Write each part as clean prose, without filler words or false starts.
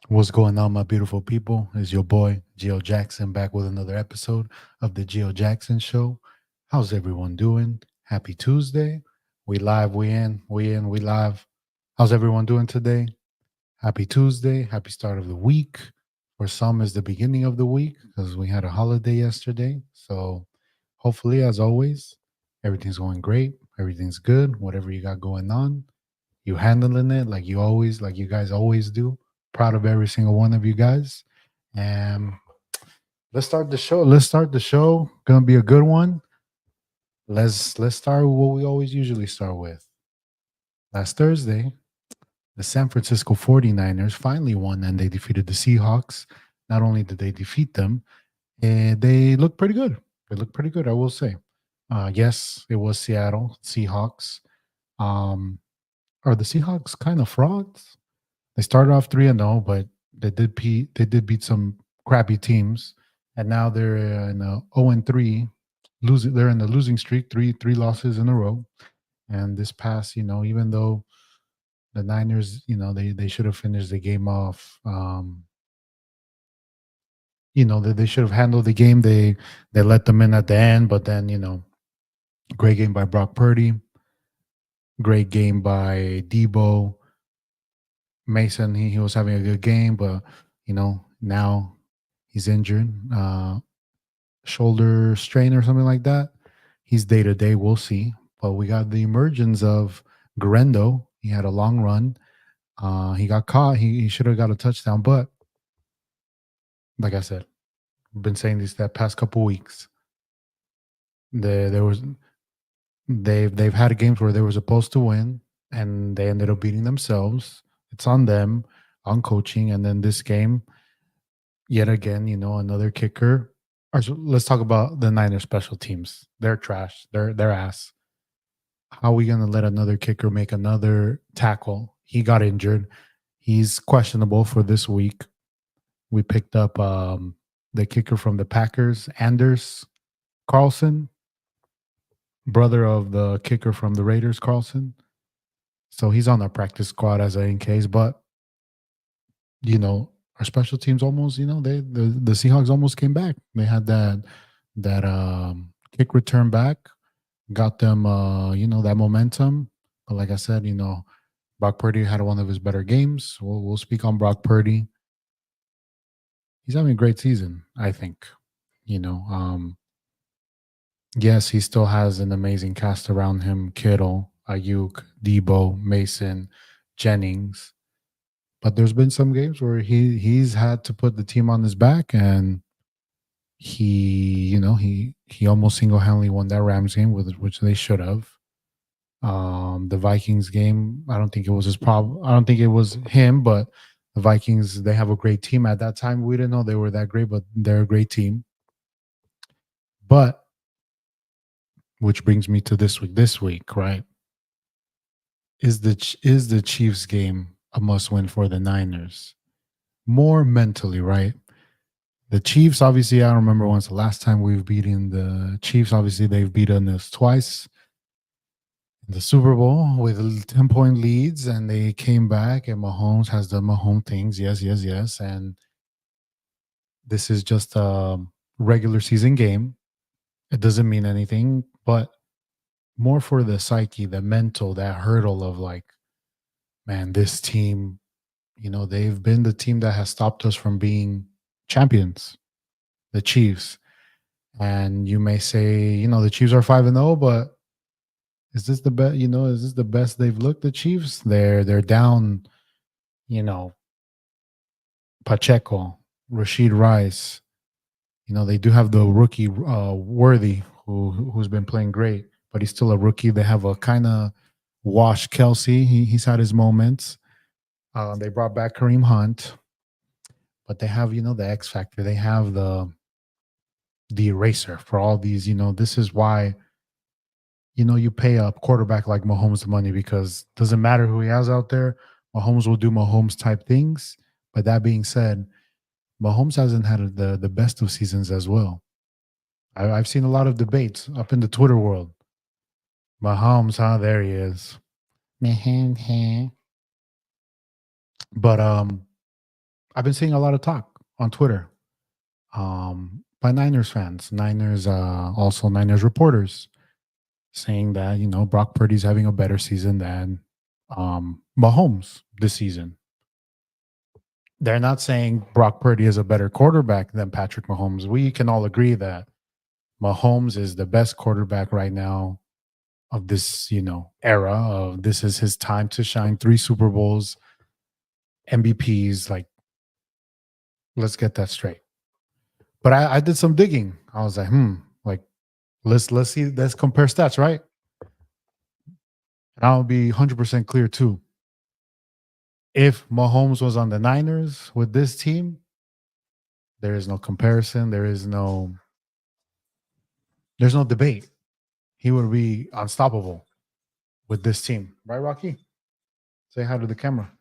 What's going on, my beautiful people? It's your boy, Giojackson, back with another episode of the Giojackson Show. How's everyone doing? Happy Tuesday. We live, we live. How's everyone doing today? Happy Tuesday. Happy start of the week. For some, is the beginning of the week because we had a holiday yesterday. So, hopefully, as always, everything's going great. Everything's good. Whatever you got going on, you handling it like you guys always do. Proud of every single one of you guys. And let's start the show. Gonna be a good one. Let's start with what we always usually start with. Last Thursday, the San Francisco 49ers finally won and they defeated the Seahawks. Not only did they defeat them, they looked pretty good. They looked pretty good, I will say. Yes, it was Seattle Seahawks. Um, are the Seahawks kind of frauds? They started off 3-0, but they did beat some crappy teams, and now they're in a 0-3 losing. They're in the losing streak, three losses in a row. And this past, even though the Niners, they should have finished the game off. They should have handled the game. They let them in at the end, but then great game by Brock Purdy, great game by Debo Mason. He was having a good game, but now he's injured, shoulder strain or something like that. He's day to day. We'll see. But we got the emergence of Garendo. He had a long run. He got caught. He should have got a touchdown. But like I said, I've been saying this that past couple weeks. There was they've had games where they were supposed to win and they ended up beating themselves. It's on them, on coaching. And then this game, yet again, another kicker. Let's talk about the Niners special teams. They're trash. They're ass. How are we gonna let another kicker make another tackle? He got injured. He's questionable for this week. We picked up the kicker from the Packers, Anders Carlson, brother of the kicker from the Raiders, Carlson. So he's on our practice squad as a in case. But our special teams almost, the Seahawks almost came back. They had that kick return back, got them that momentum. But like I said, Brock Purdy had one of his better games. We'll speak on Brock Purdy. He's having a great season, I think. You know, um, yes, he still has an amazing cast around him: Kittle, Ayuk, Debo, Mason, Jennings. But there's been some games where he's had to put the team on his back, and he almost single handedly won that Rams game, with which they should have. The Vikings game, I don't think it was his problem. I don't think it was him, but the Vikings, they have a great team. At that time, we didn't know they were that great, but they're a great team. But which brings me to this week. This week, right? Is the Chiefs game a must win for the Niners? More mentally, right? The Chiefs, obviously, I don't remember when's the last time we've beaten the Chiefs. Obviously, they've beaten us twice in the Super Bowl with 10-point leads, and they came back, and Mahomes has done Mahomes things. Yes, yes, yes. And this is just a regular season game. It doesn't mean anything, but more for the psyche, the mental, that hurdle of like, man, this team, they've been the team that has stopped us from being champions, the Chiefs. And you may say, the Chiefs are 5-0, but is this the best, is this the best they've looked, the Chiefs? They're down, you know, Pacheco, Rashid Rice. They do have the rookie Worthy, who's been playing great, but he's still a rookie. They have a kind of washed Kelsey. He's had his moments. They brought back Kareem Hunt, but they have the X factor. They have the eraser for all these. This is why you pay a quarterback like Mahomes the money, because it doesn't matter who he has out there. Mahomes will do Mahomes type things. But that being said, Mahomes hasn't had the best of seasons as well. I've seen a lot of debates up in the Twitter world. Mahomes, there he is. Mahomes, huh? But I've been seeing a lot of talk on Twitter by Niners fans, also Niners reporters, saying that Brock Purdy's having a better season than Mahomes this season. They're not saying Brock Purdy is a better quarterback than Patrick Mahomes. We can all agree that Mahomes is the best quarterback right now of this, era of this is his time to shine. 3 Super Bowls, MVPs, like let's get that straight. But I did some digging. I was like, like let's see, let's compare stats, right? And I'll be 100% clear too. If Mahomes was on the Niners with this team, there is no comparison. There's no debate. He would be unstoppable with this team. Right, Rocky? Say hi to the camera.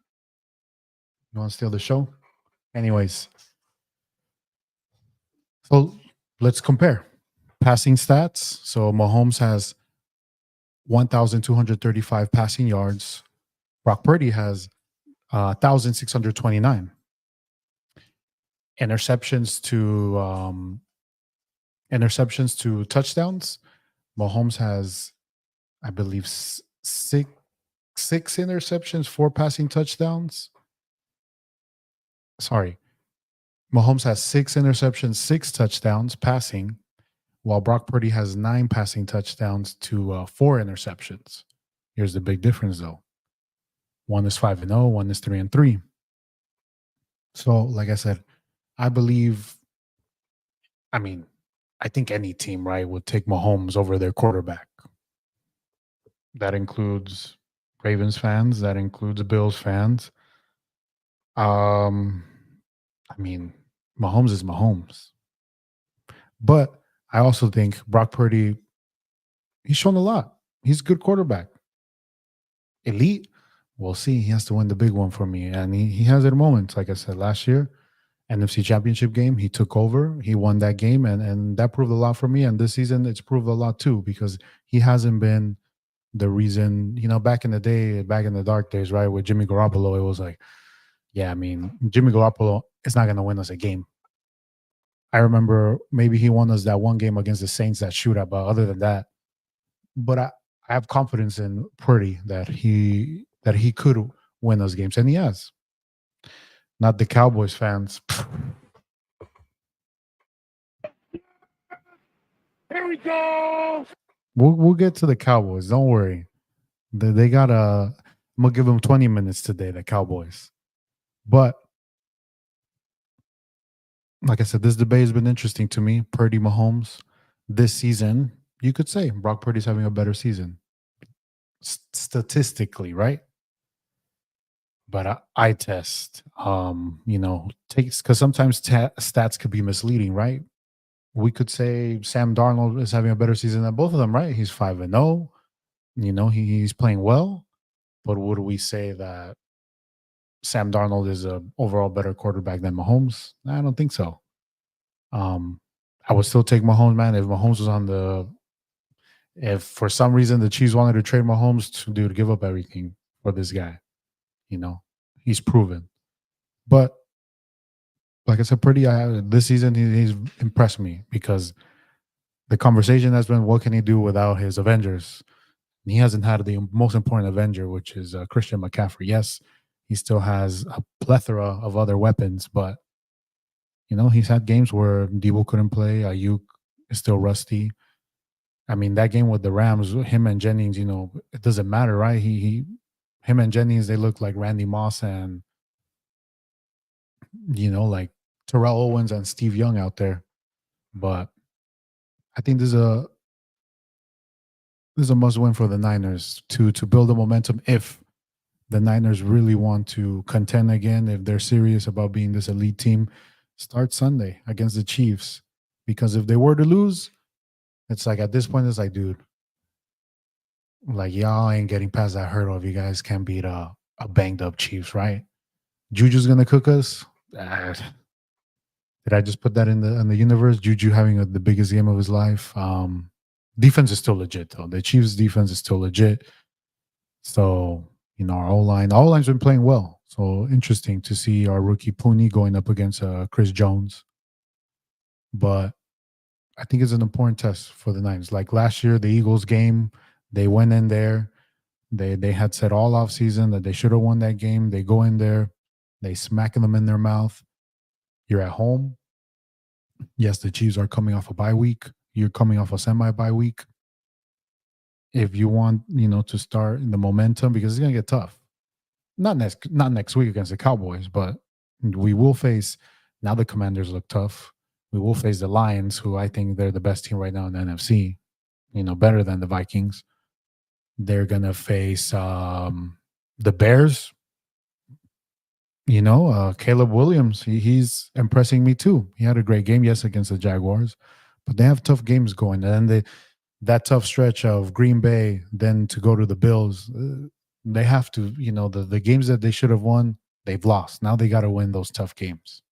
You want to steal the show? Anyways, so let's compare passing stats. So Mahomes has 1,235 passing yards. Brock Purdy has 1,629. Interceptions to touchdowns. Mahomes has, I believe, six interceptions, 4 passing touchdowns. Sorry. Mahomes has 6 interceptions, 6 touchdowns passing, while Brock Purdy has 9 passing touchdowns to 4 interceptions. Here's the big difference, though. One is 5-0, one is 3-3. So, like I said, I think any team, right, would take Mahomes over their quarterback. That includes Ravens fans. That includes Bills fans. Mahomes is Mahomes. But I also think Brock Purdy, he's shown a lot. He's a good quarterback. Elite, we'll see. He has to win the big one for me. And he has their moments. Like I said, last year, NFC Championship game, he took over. He won that game, and that proved a lot for me. And this season, it's proved a lot too, because he hasn't been the reason, back in the day, back in the dark days, right, with Jimmy Garoppolo, it was like, Jimmy Garoppolo is not going to win us a game. I remember maybe he won us that one game against the Saints, that shootout, but other than that, but I have confidence in Purdy that he could win those games, and he has. Not the Cowboys fans. Here we go. We'll get to the Cowboys. Don't worry. They got I'm gonna give them 20 minutes today, the Cowboys. But like I said, this debate has been interesting to me. Purdy, Mahomes, this season, you could say Brock Purdy's having a better season. Statistically, right? But I test, takes, because sometimes stats could be misleading, right? We could say Sam Darnold is having a better season than both of them, right? He's 5-0. He's playing well. But would we say that Sam Darnold is a overall better quarterback than Mahomes? I don't think so. I would still take Mahomes, man. If Mahomes was if for some reason the Chiefs wanted to trade Mahomes, to give up everything for this guy. He's proven. But like I said, this season he's impressed me, because the conversation has been, what can he do without his Avengers? And he hasn't had the most important Avenger, which is Christian McCaffrey. Yes, he still has a plethora of other weapons, but he's had games where Debo couldn't play. Ayuk is still rusty. That game with the Rams, him and Jennings, it doesn't matter, right? Him and Jennings, they look like Randy Moss and like Terrell Owens and Steve Young out there. But I think this is a must win for the Niners to build the momentum if the Niners really want to contend again, if they're serious about being this elite team. Start Sunday against the Chiefs, because if they were to lose, it's like, at this point, it's like, dude, like, y'all ain't getting past that hurdle if you guys can't beat a banged up Chiefs, right? Juju's gonna cook us. Did I just put that in the universe? Juju having the biggest game of his life. Defense is still legit, though. The Chiefs' defense is still legit. So Our O line's been playing well. So interesting to see our rookie Pooney going up against Chris Jones. But I think it's an important test for the Niners. Like last year, the Eagles game, they went in there. They had said all off season that they should have won that game. They go in there, they smacking them in their mouth. You're at home. Yes, the Chiefs are coming off a bye week. You're coming off a semi bye week. If you want, to start the momentum, because it's gonna get tough. Not next week against the Cowboys, but we will face now the Commanders look tough. We will face the Lions, who I think they're the best team right now in the NFC, better than the Vikings. They're gonna face the Bears. Caleb Williams, he's impressing me too. He had a great game, yes, against the Jaguars, but they have tough games going. And then that tough stretch of Green Bay, then to go to the Bills, they have to, the games that they should have won, they've lost. Now they got to win those tough games.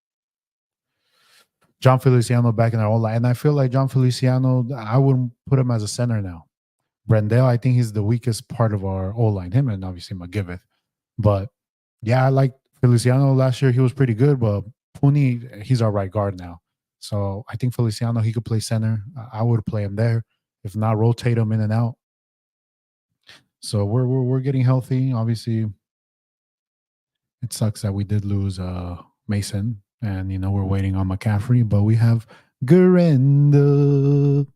John Feliciano back in our own line. And I feel like John Feliciano, I wouldn't put him as a center now. Brendel, I think he's the weakest part of our O line. Him and obviously McGiveth. But yeah, I like Feliciano last year. He was pretty good, but Pooney, he's our right guard now. So I think Feliciano, he could play center. I would play him there. If not, rotate him in and out. So we're getting healthy. Obviously, it sucks that we did lose Mason, and we're waiting on McCaffrey, but we have Garenda.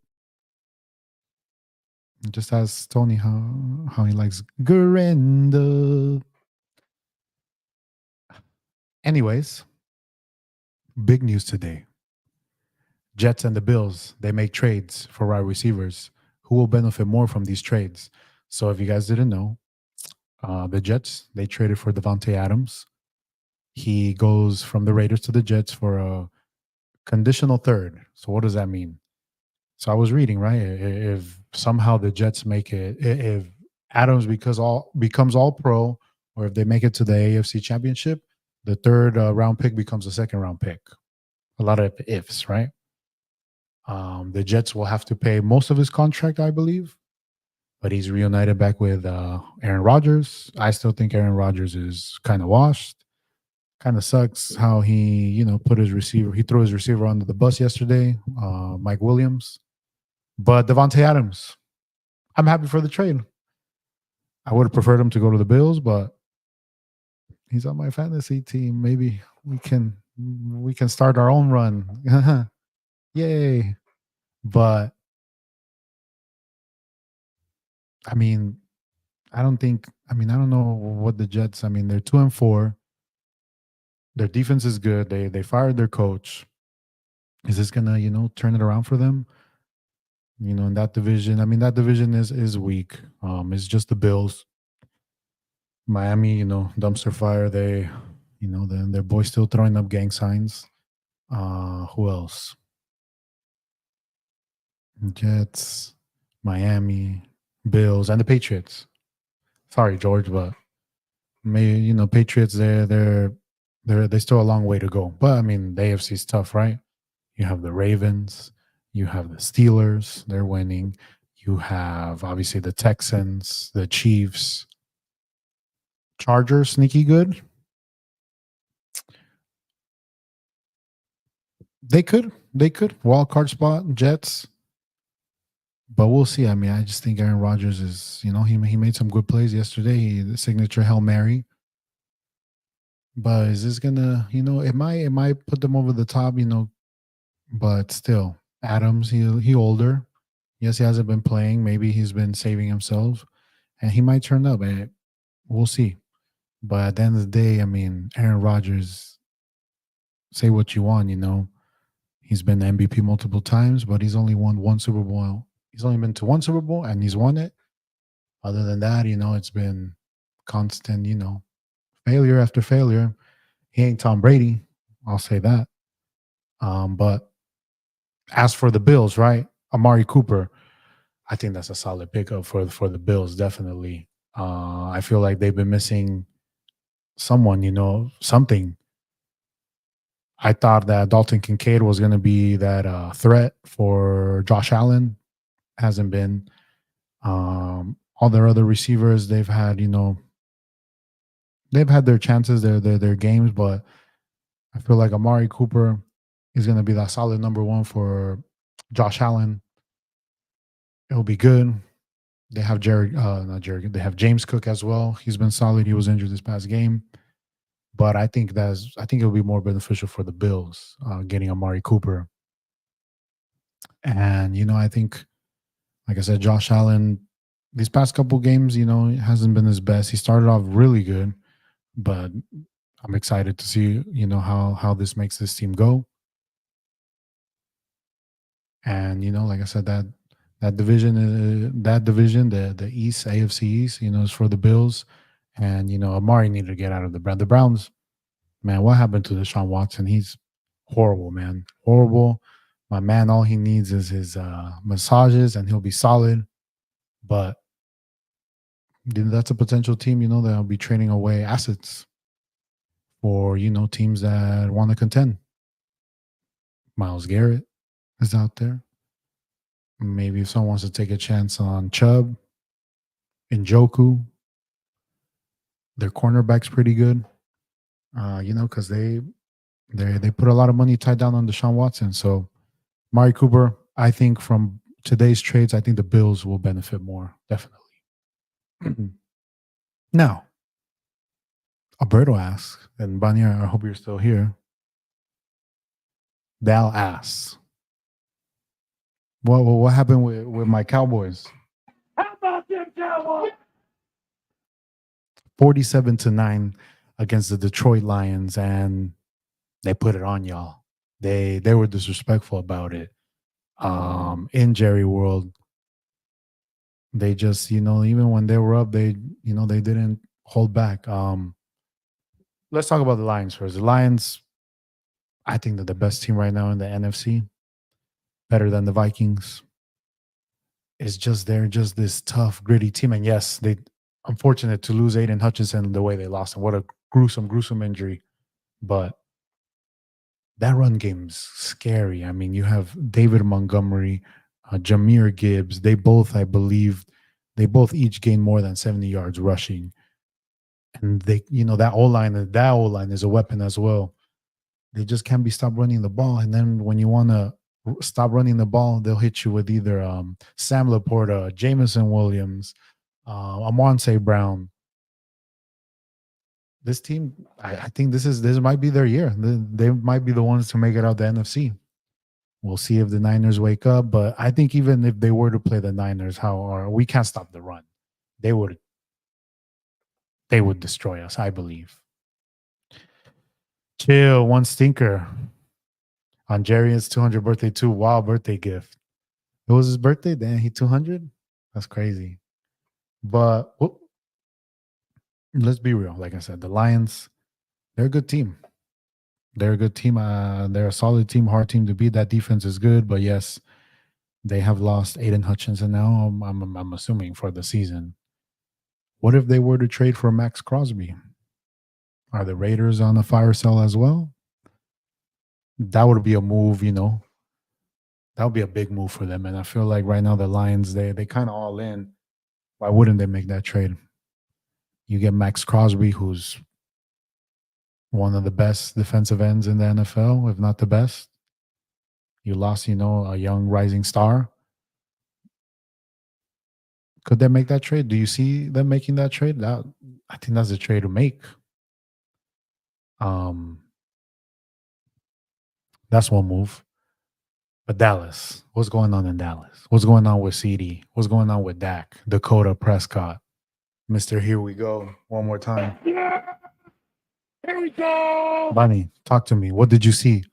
Just ask Tony how he likes Garenda. Anyways, big news today. Jets and the Bills, they make trades for wide receivers. Who will benefit more from these trades? So if you guys didn't know, the Jets, they traded for Devontae Adams. He goes from the Raiders to the Jets for a conditional third. So what does that mean? So I was reading, right? If somehow the Jets make it, if Adams becomes all pro, or if they make it to the AFC Championship, the third round pick becomes a second round pick. A lot of ifs, right? The Jets will have to pay most of his contract, I believe, but he's reunited back with Aaron Rodgers. I still think Aaron Rodgers is kind of washed. Kind of sucks how he, he threw his receiver under the bus yesterday, Mike Williams. But Devontae Adams, I'm happy for the trade. I would have preferred him to go to the Bills, but he's on my fantasy team. Maybe we can start our own run. Yay. But I mean, I don't know what the Jets, they're 2-4. Their defense is good. They fired their coach. Is this gonna, turn it around for them? In that division. That division is weak. It's just the Bills. Miami, dumpster fire. They, their boys still throwing up gang signs. Who else? Jets, Miami, Bills, and the Patriots. Sorry, George, but Patriots. They still a long way to go. But the AFC is tough, right? You have the Ravens, you have the Steelers. They're winning. You have obviously the Texans, the Chiefs, Chargers, sneaky good. They could wild card spot Jets, but we'll see. I just think Aaron Rodgers is, he made some good plays yesterday. The signature Hail Mary. But is this gonna, it might put them over the top, but still, Adams, he older. Yes, he hasn't been playing. Maybe he's been saving himself, and he might turn up. And we'll see. But at the end of the day, Aaron Rodgers. Say what you want, he's been MVP multiple times, but he's only won one Super Bowl. He's only been to one Super Bowl, and he's won it. Other than that, it's been constant, failure after failure. He ain't Tom Brady. I'll say that. But as for the Bills, right? Amari Cooper, I think that's a solid pickup for the Bills, definitely. I feel like they've been missing someone, something. I thought that Dalton Kincaid was going to be that threat for Josh Allen. Hasn't been. All their other receivers, they've had, they've had their chances, their games, but I feel like Amari Cooper is going to be that solid number one for Josh Allen. It'll be good. They have not Jared. They have James Cook as well. He's been solid. He was injured this past game, but I think it'll be more beneficial for the Bills getting Amari Cooper. And I think, like I said, Josh Allen, these past couple games, it hasn't been his best. He started off really good, but I'm excited to see how this makes this team go. And like I said, that division, the East AFC East, is for the Bills, and Amari needed to get out of the Browns. The Browns, man, what happened to Deshaun Watson? He's horrible, man, horrible. My man, all he needs is his massages, and he'll be solid. But that's a potential team, that'll be trading away assets for teams that want to contend. Miles Garrett is out there. Maybe if someone wants to take a chance on Chubb, Njoku, their cornerback's pretty good. Because they put a lot of money tied down on Deshaun Watson. So Mari Cooper, I think from today's trades, I think the Bills will benefit more, definitely. Now, Alberto asks, and Banya, I hope you're still here. Dal asks, what happened with my Cowboys? How about them Cowboys? 47-9 against the Detroit Lions, and they put it on y'all. They were disrespectful about it. In Jerry World, they just, even when they were up, they didn't hold back. Let's talk about the Lions first. The Lions, I think they're the best team right now in the NFC, better than the Vikings. It's just they're just this tough, gritty team. And yes, they unfortunate to lose Aiden Hutchinson the way they lost him. What a gruesome injury. But that run game's scary. I mean, you have David Montgomery, Jameer Gibbs. They both, I believe, each gain more than 70 yards rushing. And they, that O line is a weapon as well. They just can't be stopped running the ball. And then when you want to stop running the ball, they'll hit you with either Sam Laporta, Jameson Williams, Amonte Brown. This team, I think this might be their year. They might be the ones to make it out the NFC. We'll see if the Niners wake up. But I think even if they were to play the Niners, we can't stop the run. They would destroy us, I believe. Chill, one stinker. On Jerry's 200 birthday, too. Wow, birthday gift. It was his birthday, then he 200? That's crazy. But let's be real. Like I said, the Lions, they're a good team. They're a good team. They're a solid team, hard team to beat. That defense is good. But yes, they have lost Aiden Hutchinson now, I'm assuming, for the season. What if they were to trade for Max Crosby? Are the Raiders on the fire sale as well? That would be a move, that would be a big move for them. And I feel like right now the Lions, they kind of all in. Why wouldn't they make that trade? You get Max Crosby, who's one of the best defensive ends in the NFL, if not the best. You lost, a young rising star. Could they make that trade? Do you see them making that trade? I think that's a trade to make. That's one move. But Dallas, what's going on in Dallas? What's going on with CD? What's going on with Dak, Dakota Prescott, Mr. Here we go, one more time. Yeah, here we go. Bunny, talk to me. What did you see?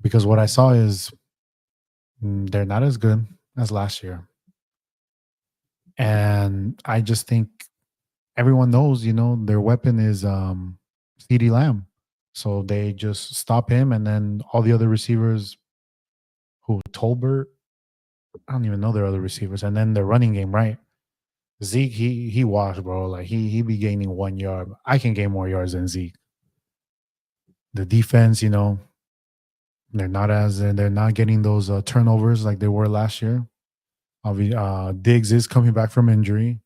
Because what I saw is they're not as good as last year. And I just think everyone knows, their weapon is CD Lamb. So they just stop him, and then all the other receivers, who Tolbert, I don't even know their other receivers, and then the running game, right? Zeke, he washed, bro. Like he be gaining 1 yard. I can gain more yards than Zeke. The defense, they're not getting those turnovers like they were last year. Diggs is coming back from injury,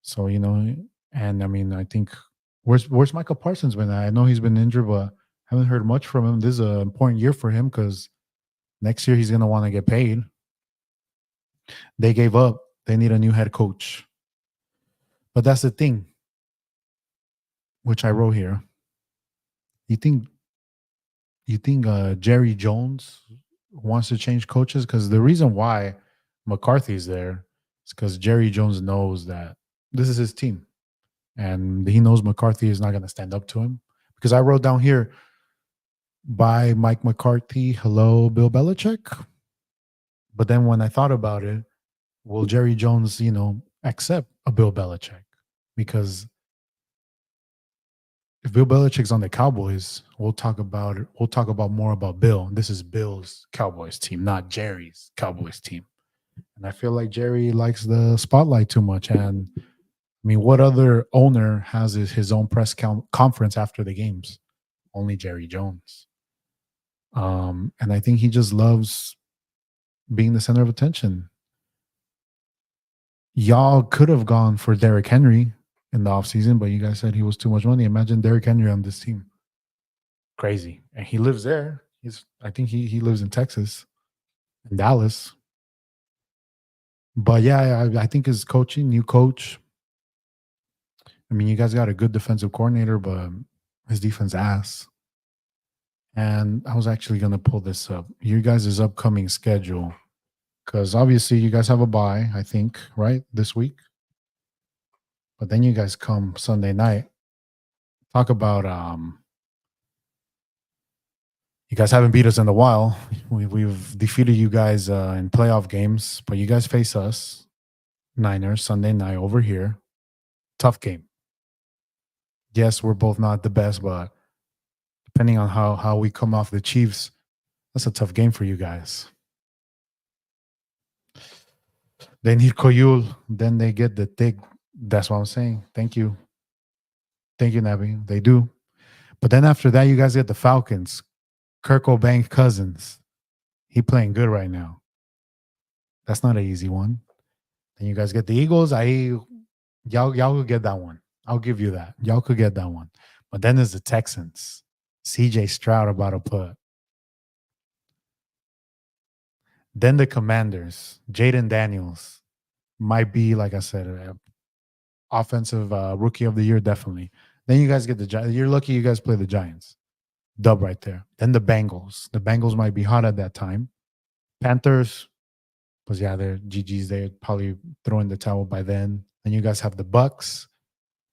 so and I mean, I think Where's Michael Parsons been at? I know he's been injured, but haven't heard much from him. This is an important year for him because next year he's gonna want to get paid. They gave up. They need a new head coach. But that's the thing, which I wrote here. You think Jerry Jones wants to change coaches? Because the reason why McCarthy's there is because Jerry Jones knows that this is his team. And he knows McCarthy is not going to stand up to him. Because I wrote down here, by Mike McCarthy, hello, Bill Belichick. But then when I thought about it, will Jerry Jones, accept a Bill Belichick? Because if Bill Belichick's on the Cowboys, we'll talk about more about Bill. This is Bill's Cowboys team, not Jerry's Cowboys team. And I feel like Jerry likes the spotlight too much. And I mean, what other owner has his own press conference after the games? Only Jerry Jones. And I think he just loves being the center of attention. Y'all could have gone for Derrick Henry in the offseason, but you guys said he was too much money. Imagine Derrick Henry on this team. Crazy. And he lives there. I think he lives in Texas, in Dallas. But yeah, I think his coaching, new coach. I mean, you guys got a good defensive coordinator, but his defense ass. And I was actually going to pull this up. You guys' upcoming schedule. Because obviously you guys have a bye, I think, right? This week. But then you guys come Sunday night. Talk about you guys haven't beat us in a while. We've defeated you guys in playoff games, but you guys face us, Niners, Sunday night over here. Tough game. Yes, we're both not the best, but depending on how we come off the Chiefs, that's a tough game for you guys. They need Koyul, then they get the thick. That's what I'm saying. Thank you. Thank you, Nabi. They do. But then after that, you guys get the Falcons. Kirk O'Bank Cousins. He playing good right now. That's not an easy one. Then you guys get the Eagles. Y'all could get that one. I'll give you that. Y'all could get that one. But then there's the Texans. CJ Stroud about to put. Then the Commanders. Jaden Daniels might be, like I said, offensive rookie of the year, definitely. Then you guys get the Giants. You're lucky you guys play the Giants. Dub right there. Then the Bengals. The Bengals might be hot at that time. Panthers, because yeah, they're GGs. They're probably throwing the towel by then. Then you guys have the Bucks,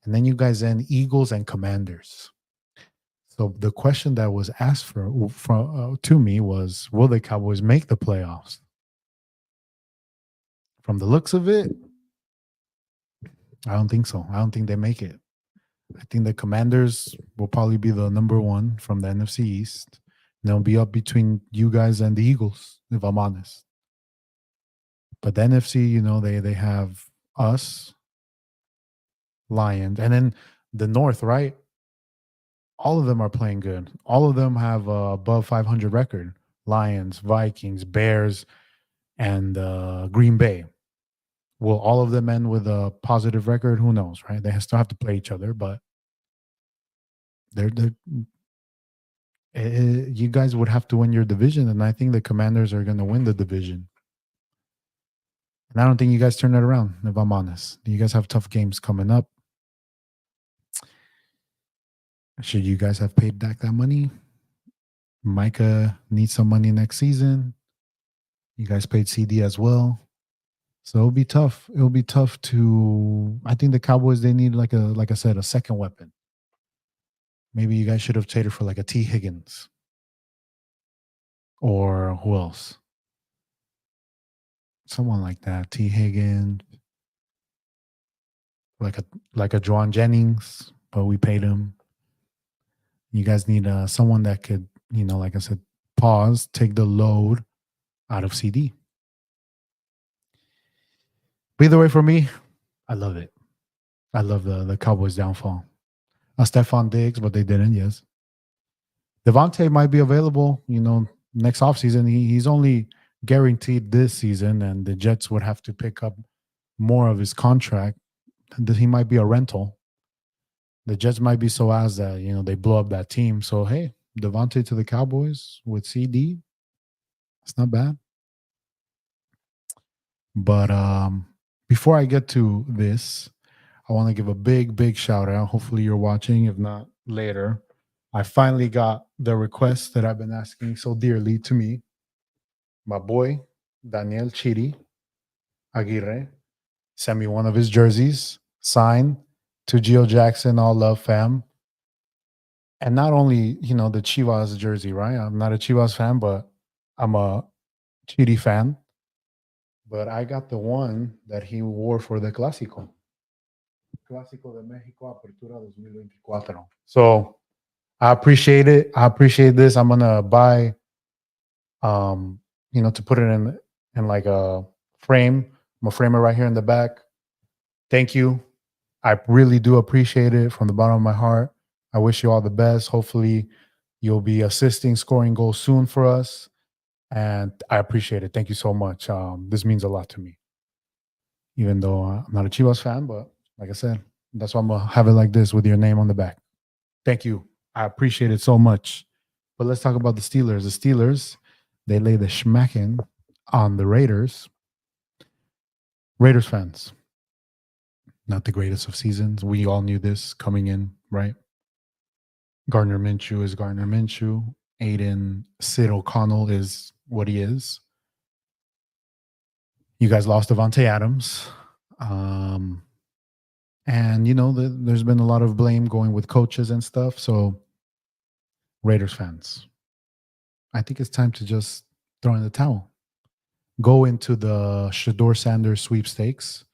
and then you guys end Eagles and Commanders. So the question that was asked to me was, will the Cowboys make the playoffs? From the looks of it, I don't think so. I don't think they make it. I think the Commanders will probably be the number one from the NFC East. And they'll be up between you guys and the Eagles, if I'm honest. But the NFC, they have us, Lions, and then the North, right? All of them are playing good. All of them have above 500 record. Lions, Vikings, Bears, and Green Bay. Will all of them end with a positive record? Who knows, right? They still have to play each other, but you guys would have to win your division, and I think the Commanders are going to win the division. And I don't think you guys turn it around, if I'm honest. You guys have tough games coming up. Should you guys have paid back that money? Micah needs some money next season. You guys paid CD as well. So it'll be tough. It'll be tough to. I think the Cowboys, they need like I said, a second weapon. Maybe you guys should have traded for like a T. Higgins, or who else? Someone like that. T. Higgins, like a Juwan Jennings, but we paid him. You guys need someone that could, like I said, take the load out of CD. But either way, for me, I love it. I love the Cowboys' downfall. Stephon Diggs, but they didn't, yes. Devontae might be available, next offseason. He's only guaranteed this season, and the Jets would have to pick up more of his contract. He might be a rental. The Jets might be so ass that they blow up that team. So hey, Devontae to the Cowboys with CD, it's not bad. But before I get to this, I want to give a big, big shout out. Hopefully you're watching. If not, later. I finally got the request that I've been asking so dearly to me. My boy, Daniel Chiri Aguirre, sent me one of his jerseys, signed to Giojackson, all love fam. And not only, the Chivas jersey, right? I'm not a Chivas fan, but I'm a Chiri fan. But I got the one that he wore for the Clásico. Clásico de México, Apertura 2024. So I appreciate it. I appreciate this. I'm gonna buy, to put it in like a frame. I'm gonna frame it right here in the back. Thank you. I really do appreciate it from the bottom of my heart. I wish you all the best. Hopefully, you'll be assisting, scoring goals soon for us, and I appreciate it. Thank you so much. This means a lot to me, even though I'm not a Chivas fan. But like I said, that's why I'm gonna have it like this with your name on the back. Thank you. I appreciate it so much. But let's talk about the Steelers. The Steelers, they lay the schmacking on the Raiders. Raiders fans, not the greatest of seasons. We all knew this coming in, right? Gardner Minshew is Gardner Minshew. Aiden Sid O'Connell is what he is. You guys lost Devontae Adams. And, there's been a lot of blame going with coaches and stuff. So, Raiders fans, I think it's time to just throw in the towel. Go into the Shador Sanders sweepstakes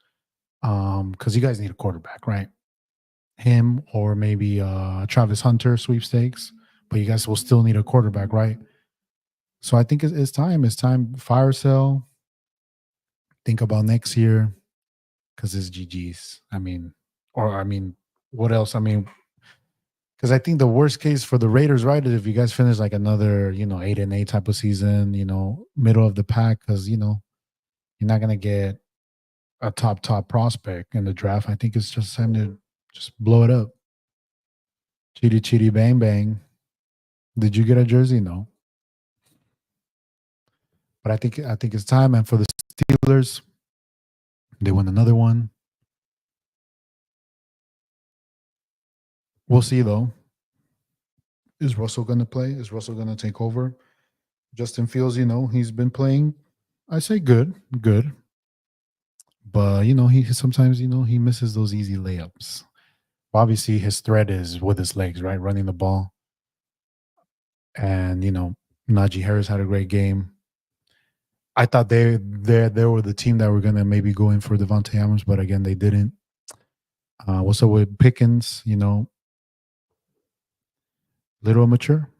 because you guys need a quarterback, right? Him or maybe Travis Hunter sweepstakes, but you guys will still need a quarterback, right? So I think it's time. It's time. Fire sale. Think about next year because it's GG's. What else? Because I think the worst case for the Raiders, right, is if you guys finish like another, 8-8 type of season, middle of the pack, because you're not gonna get a top prospect in the draft. I think it's just time to just blow it up. Chitty chitty bang bang. Did you get a jersey? No, but I think it's time. And for the Steelers, they win another one. We'll see though. Is Russell going to play? Is Russell going to take over? Justin Fields, he's been playing. I say good, but he sometimes he misses those easy layups. Obviously, his threat is with his legs, right, running the ball. And Najee Harris had a great game. I thought they were the team that were gonna maybe go in for Devontae Adams, but again they didn't. What's up with Pickens? Little immature.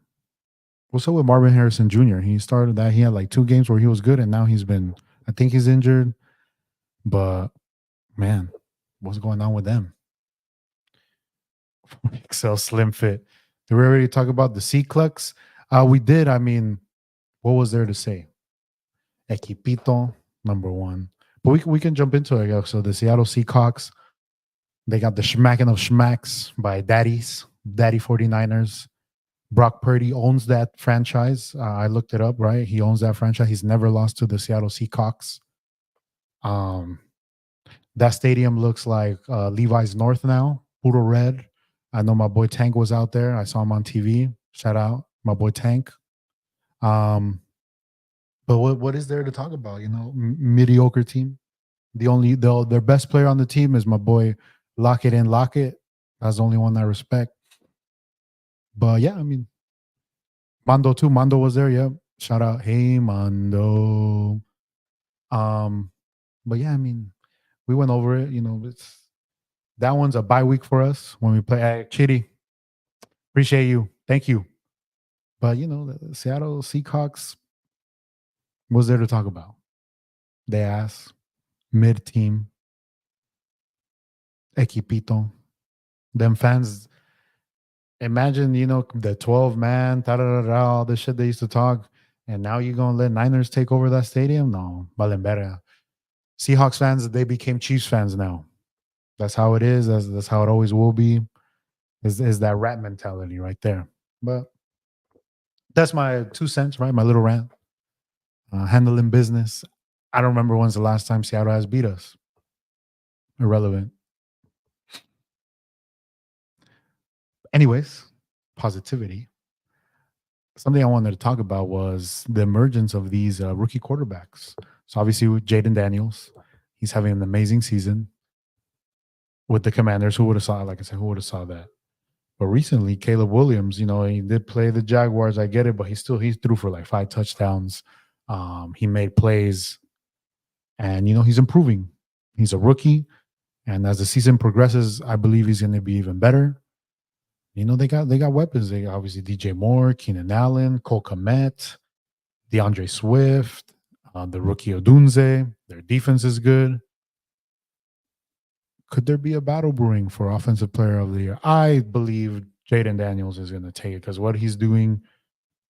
What's up with Marvin Harrison Jr.? He started that he had like 2 games where he was good, and now he's been. I think he's injured, but man, what's going on with them? Excel Slim Fit. Did we already talk about the C Clucks? We did. What was there to say? Equipito, number one. But we can jump into it. So the Seattle Seahawks, they got the schmacking of schmacks by Daddy 49ers. Brock Purdy owns that franchise. I looked it up, right? He owns that franchise. He's never lost to the Seattle Seahawks. That stadium looks like Levi's North now, puro red. I know my boy Tank was out there. I saw him on TV. Shout out my boy Tank. But what is there to talk about? Mediocre team. Their best player on the team is my boy Lockett and Lockett. That's the only one I respect. But yeah, Mondo too. Mondo was there. Yep. Shout out, hey Mondo. But yeah, we went over it. That one's a bye week for us when we play. Hey, Chitty, appreciate you. Thank you. But the Seattle Seahawks was there to talk about. They ass mid team, equipito. Them fans. Imagine, the 12 man, all the shit they used to talk, and now you're gonna let Niners take over that stadium? No, Valenberga. Seahawks fans, they became Chiefs fans now. That's how it is. That's how it always will be. is that rat mentality right there. But that's my 2 cents, right? My little rant. Handling business. I don't remember when's the last time Seattle has beat us. Irrelevant. Anyways, positivity. Something I wanted to talk about was the emergence of these rookie quarterbacks. So obviously with Jaden Daniels, he's having an amazing season with the Commanders. Who would have saw? Like I said, who would have saw that? But recently, Caleb Williams, he did play the Jaguars. I get it, but he threw for like 5 touchdowns. He made plays, and he's improving. He's a rookie, and as the season progresses, I believe he's going to be even better. They got weapons. They got obviously DJ Moore, Keenan Allen, Cole Kmet, DeAndre Swift, the rookie Odunze. Their defense is good. Could there be a battle brewing for Offensive Player of the Year? I believe Jaden Daniels is going to take it because what he's doing,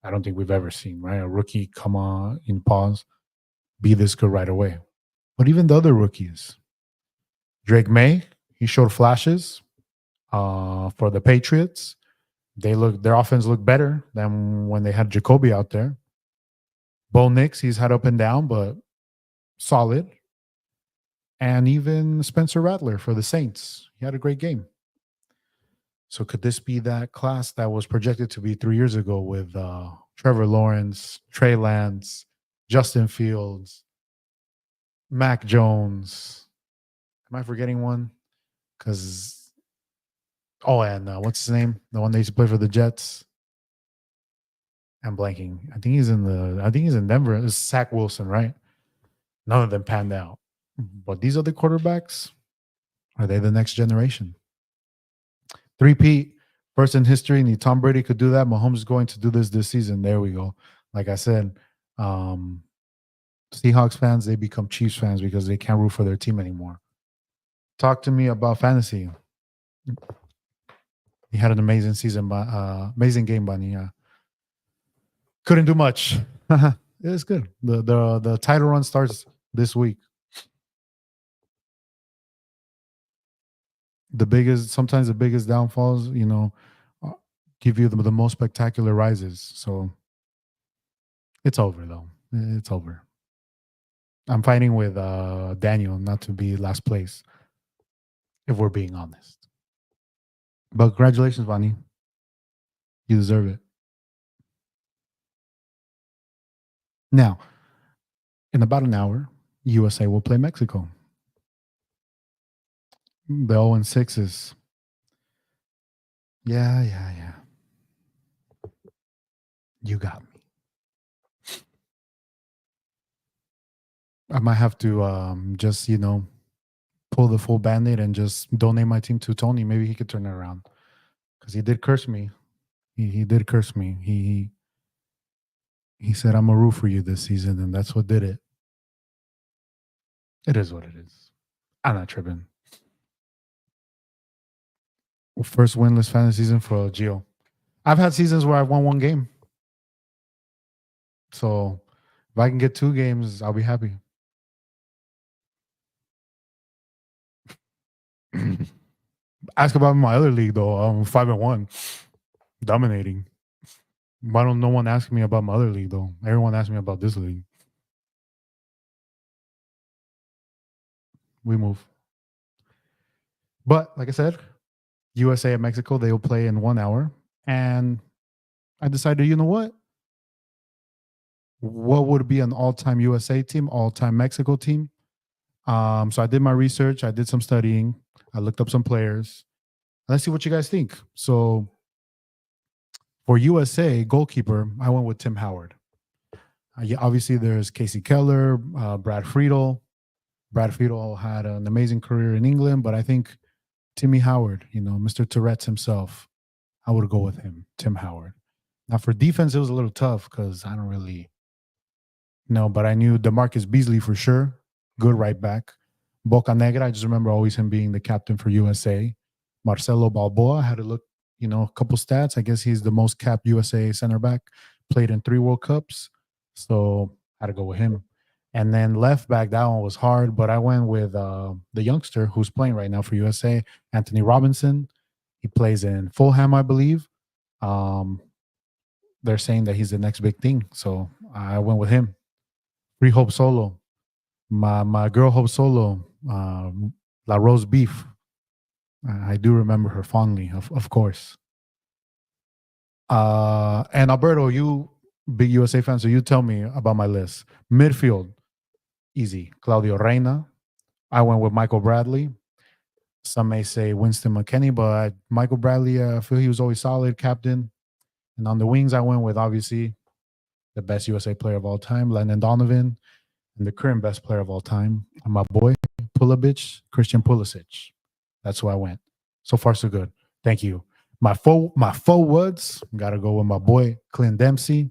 I don't think we've ever seen, right? A rookie come on in pause, be this good right away. But even the other rookies, Drake May, he showed flashes for the Patriots. Their offense looked better than when they had Jacoby out there. Bo Nix, he's had up and down, but solid. And even Spencer Rattler for the Saints, he had a great game. So could this be that class that was projected to be 3 years ago with Trevor Lawrence, Trey Lance, Justin Fields, Mac Jones? Am I forgetting one? Because and what's his name? The one that used to play for the Jets. I'm blanking. I think he's in Denver. It's Zach Wilson, right? None of them panned out. But these other quarterbacks, are they the next generation? Three-peat, first in history. And Tom Brady could do that. Mahomes is going to do this season. There we go. Like I said, Seahawks fans, they become Chiefs fans because they can't root for their team anymore. Talk to me about fantasy. He had an amazing season, amazing game, Bunny. Couldn't do much. It's good. The title run starts this week. Sometimes the biggest downfalls, give you the most spectacular rises. So it's over though. It's over. I'm fighting with Daniel not to be last place, if we're being honest. But congratulations, Vani. You deserve it. Now, in about an hour, USA will play Mexico. The 0-6 Yeah. You got me. I might have to just, pull the full band-aid and just donate my team to Tony. Maybe he could turn it around. Because he did curse me. He did curse me. He said, I'm a root for you this season, and that's what did it. It is what it is. I'm not tripping. First winless fantasy season for Gio. I've had seasons where I've won one game. So if I can get 2 games, I'll be happy. Ask about my other league though. I'm 5-1, dominating. Why don't no one ask me about my other league though? Everyone asks me about this league. We move. But like I said, USA and Mexico, they will play in 1 hour. And I decided, you know what? What would be an all-time USA team, all-time Mexico team? So I did my research. I did some studying. I looked up some players. Let's see what you guys think. So for USA goalkeeper, I went with Tim Howard. Obviously, there's Casey Keller, Brad Friedel. Brad Friedel had an amazing career in England, but I think Timmy Howard, Mr. Tourette's himself, I would go with him, Tim Howard. Now for defense, it was a little tough because I don't really know, but I knew DeMarcus Beasley for sure. Good right back. Boca Negra, I just remember always him being the captain for USA. Marcelo Balboa, had to look, a couple stats. I guess he's the most capped USA center back, played in 3 World Cups. So I had to go with him. And then left back, that one was hard, but I went with the youngster who's playing right now for USA, Anthony Robinson. He plays in Fulham, I believe. Um, they're saying that he's the next big thing, so I went with him. Free Hope Solo, my girl Hope Solo, La Rose Beef. I do remember her fondly, of course. And Alberto, you big USA fan, so you tell me about my list. Midfield, easy. Claudio Reina. I went with Michael Bradley. Some may say Winston McKennie, but Michael Bradley, I feel he was always solid, captain. And on the wings, I went with obviously the best USA player of all time, Landon Donovan, and the current best player of all time, my boy Pulovic, Christian Pulisic. That's who I went. So far, so good. Thank you. My forwards, gotta go with my boy Clint Dempsey,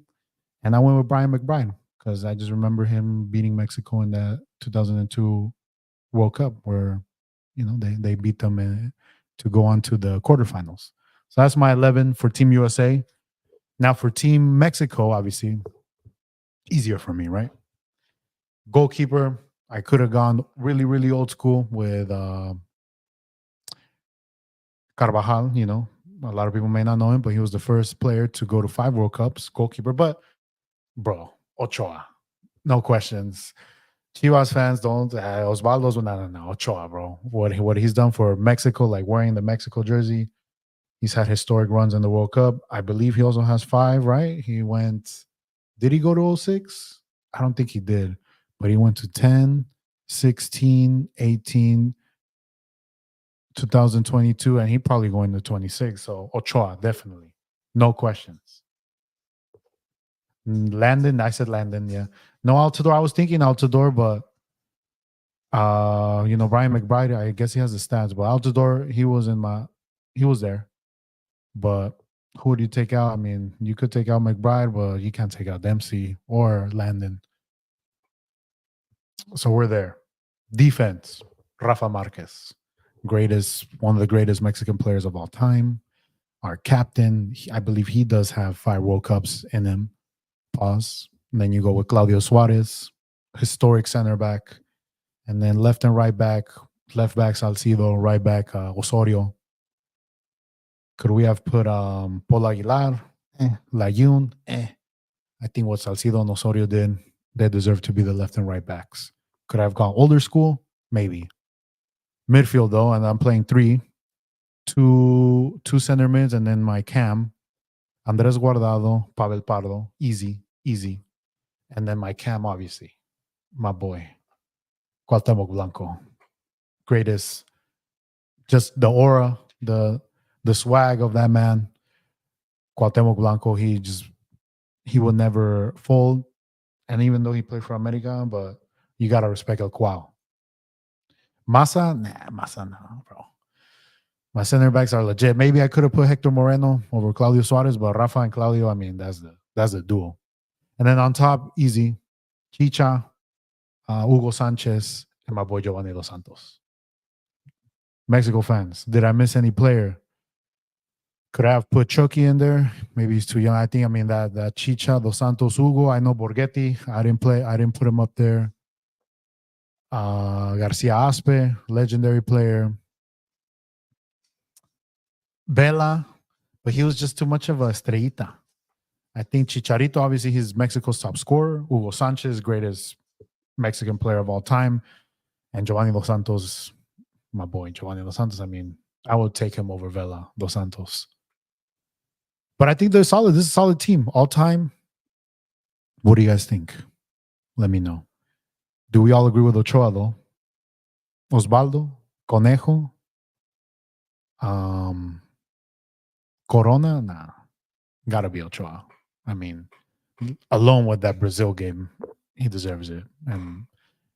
and I went with Brian McBride because I just remember him beating Mexico in that 2002 World Cup where they beat them to go on to the quarterfinals. So that's my 11 for Team USA. Now for Team Mexico, obviously easier for me, right? Goalkeeper, I could have gone really, really old school with Carvajal. A lot of people may not know him, but he was the first player to go to 5 World Cups, goalkeeper. But, bro, Ochoa, no questions. Chivas fans don't. Osvaldo's no, Ochoa, bro. What he's done for Mexico, like wearing the Mexico jersey, he's had historic runs in the World Cup. I believe he also has 5, right? He went. Did he go to 06? I don't think he did, but he went to 10, 16, 18, 2022, and he probably going to 26. So Ochoa, definitely. No questions. Landon, I said Landon, yeah. No Altidore. I was thinking Altidore, but Brian McBride, I guess he has the stats, but Altidore, he was there. But who would you take out? I mean, you could take out McBride, but you can't take out Dempsey or Landon. So we're there. Defense, Rafa Marquez, one of the greatest Mexican players of all time. Our captain, I believe he does have 5 World Cups in him. Pause. And then you go with Claudio Suarez, historic center back. And then left and right back, left back Salcido, right back Osorio. Could we have put Paul Aguilar, Layun? I think what Salcido and Osorio did, they deserve to be the left and right backs. Could I have gone older school? Maybe. Midfield, though, and I'm playing 3. Two center mids, and then my cam. Andres Guardado, Pavel Pardo. Easy. And then my cam, obviously. My boy. Cuauhtemoc Blanco. Greatest. Just the aura, the swag of that man. Cuauhtemoc Blanco, he will never fold. And even though he played for America, but you got to respect El Cuau. Massa, no, bro. My center backs are legit. Maybe I could have put Hector Moreno over Claudio Suarez, but Rafa and Claudio, I mean, that's the duo. And then on top, easy, Chicha, Hugo Sanchez, and my boy Giovanni Dos Santos. Mexico fans, did I miss any player? Could I have put Chucky in there? Maybe he's too young. I mean that Chicha, Dos Santos, Hugo. I know Borghetti. I didn't put him up there. Garcia Aspe, legendary player. Vela, but he was just too much of a estrellita. I think Chicharito, obviously, he's Mexico's top scorer. Hugo Sanchez, greatest Mexican player of all time. And Giovanni Dos Santos, my boy, Giovanni Dos Santos. I mean, I would take him over Vela Dos Santos. But I think they're solid. This is a solid team all time. What do you guys think? Let me know. Do we all agree with Ochoa, though? Osvaldo, Conejo, Corona? Nah, gotta be Ochoa. I mean, alone with that Brazil game, he deserves it. And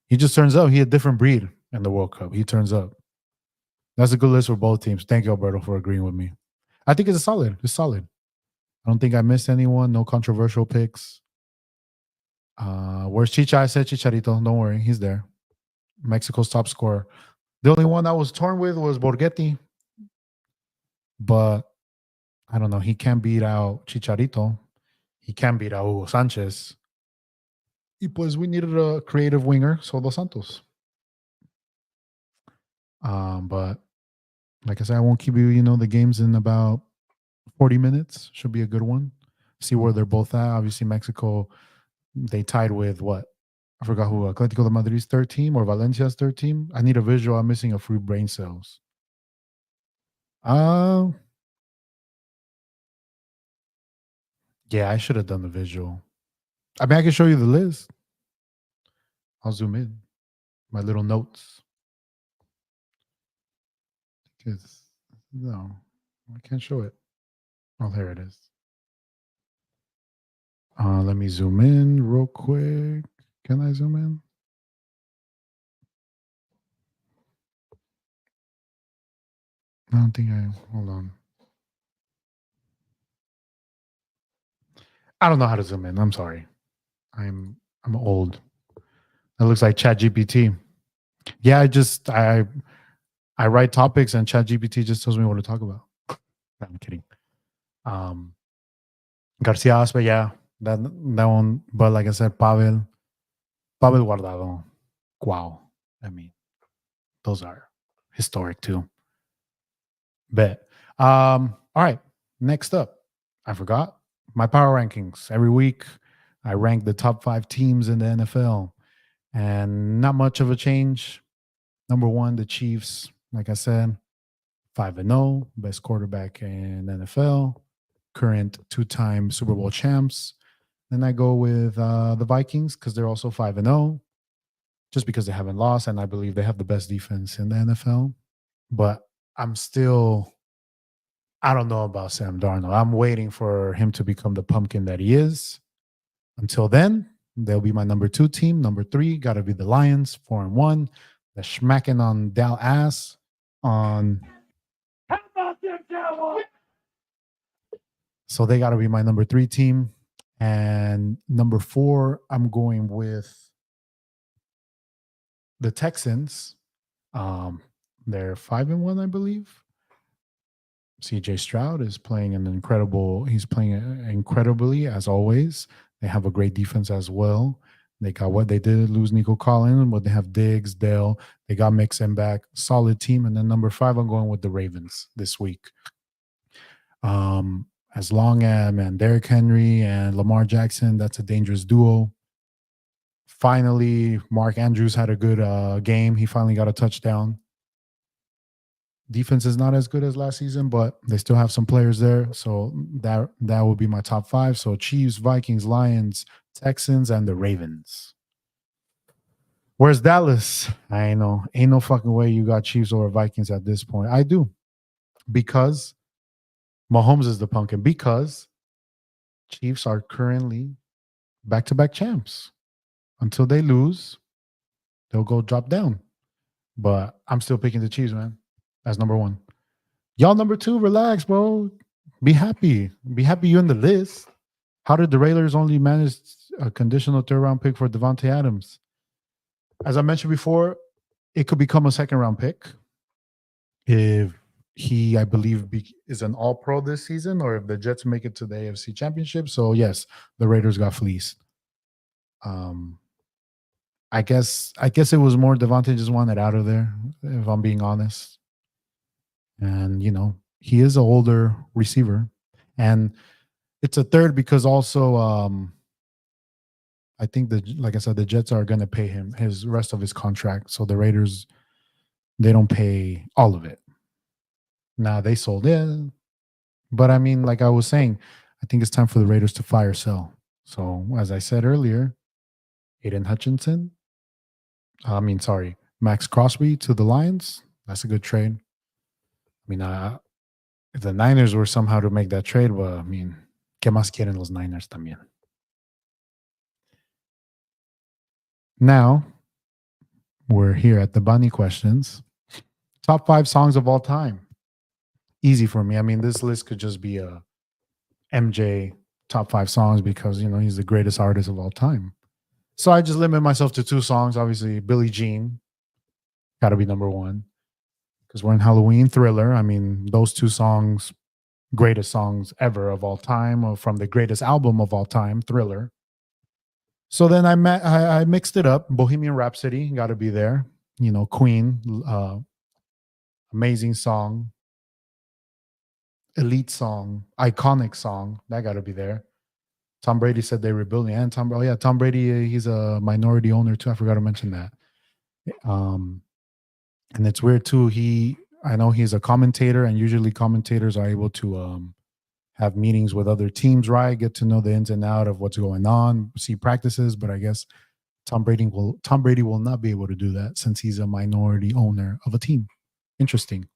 he just turns up. He a different breed in the World Cup. He turns up. That's a good list for both teams. Thank you, Alberto, for agreeing with me. I think it's solid. It's solid. I don't think I missed anyone. No controversial picks. Where's Chicha? I said Chicharito. Don't worry. He's there. Mexico's top scorer. The only one I was torn with was Borghetti. But I don't know. He can't beat out Chicharito. He can't beat out Hugo Sanchez. Y pues we needed a creative winger, so Dos Santos. But Like I said, I won't keep you, the games in about 40 minutes. Should be a good one. See where they're both at. Obviously, Mexico, they tied with what? I forgot who. Atletico de Madrid's third team or Valencia's third team. I need a visual. I'm missing a few brain cells. Uh, yeah, I should have done the visual. I mean, I can show you the list. I'll zoom in. My little notes. Because, no, I can't show it. Oh, there it is. Let me zoom in real quick. Can I zoom in? I don't think I. Hold on. I don't know how to zoom in. I'm sorry. I'm old. It looks like Chat GPT. Yeah, I write topics and Chat GPT just tells me what to talk about. No, I'm kidding. Um, Garcia Aspe, yeah, that one. But like I said, Pavel Guardado. Wow. I mean, those are historic too. Bet. All right. Next up, I forgot my power rankings. Every week, I rank the top 5 teams in the NFL, and not much of a change. Number one, the Chiefs. Like I said, 5-0, best quarterback in NFL, current 2-time Super Bowl champs. Then I go with the Vikings because they're also 5-0, just because they haven't lost, and I believe they have the best defense in the NFL. But I'm still, I don't know about Sam Darnold. I'm waiting for him to become the pumpkin that he is. Until then, they'll be my number 2 team. Number 3, got to be the Lions, 4-1. They're smacking on Dal ass on. How about them Cowboys? So they got to be my number 3 team. And number 4, I'm going with the Texans. They're 5-1, I believe. CJ Stroud is playing he's playing incredibly as always. They have a great defense as well. They got what they did lose Nico Collins, but they have Diggs, Dale. They got Mixon back, solid team. And then number 5, I'm going with the Ravens this week. As long as Derrick Henry and Lamar Jackson, that's a dangerous duo. Finally, Mark Andrews had a good game. He finally got a touchdown. Defense is not as good as last season, but they still have some players there. So that would be my top 5. So Chiefs, Vikings, Lions, Texans, and the Ravens. Where's Dallas? I know. Ain't no fucking way you got Chiefs over Vikings at this point. I do. Because Mahomes is the pumpkin. Because Chiefs are currently back-to-back champs. Until they lose, they'll go drop down. But I'm still picking the Chiefs, man, as number 1. Y'all number 2, relax, bro. Be happy. Be happy you're in the list. How did the Raiders only manage a conditional 3rd-round pick for Devontae Adams? As I mentioned before, it could become a 2nd-round pick if he, I believe, is an all-pro this season, or if the Jets make it to the AFC Championship. So, yes, the Raiders got fleeced. I guess it was more Devontae just wanted out of there, if I'm being honest. And, he is an older receiver. And it's a 3rd because also I think that, like I said, the Jets are going to pay him his rest of his contract. So the Raiders, they don't pay all of it. Now they sold in. But I mean, like I was saying, I think it's time for the Raiders to fire sell. So as I said earlier, Aiden Hutchinson, Max Crosby to the Lions. That's a good trade. I mean, if the Niners were somehow to make that trade, well, I mean, ¿qué más quieren los Niners también? Now, we're here at the Bunny questions. Top 5 songs of all time. Easy for me. I mean, this list could just be a MJ top 5 songs because, he's the greatest artist of all time. So I just limit myself to 2 songs. Obviously, Billie Jean, got to be number 1 because we're in Halloween. Thriller. I mean, those 2 songs, greatest songs ever of all time, or from the greatest album of all time, Thriller. So then I mixed it up. Bohemian Rhapsody got to be there. Queen, Amazing song, elite song, iconic song. That got to be there. Tom Brady said they rebuilding, and Tom. Oh yeah, Tom Brady. He's a minority owner too. I forgot to mention that. Um, and it's weird too. I know he's a commentator, and usually commentators are able to have meetings with other teams, right? Get to know the ins and out of what's going on, see practices. But I guess Tom Brady will not be able to do that since he's a minority owner of a team. Interesting.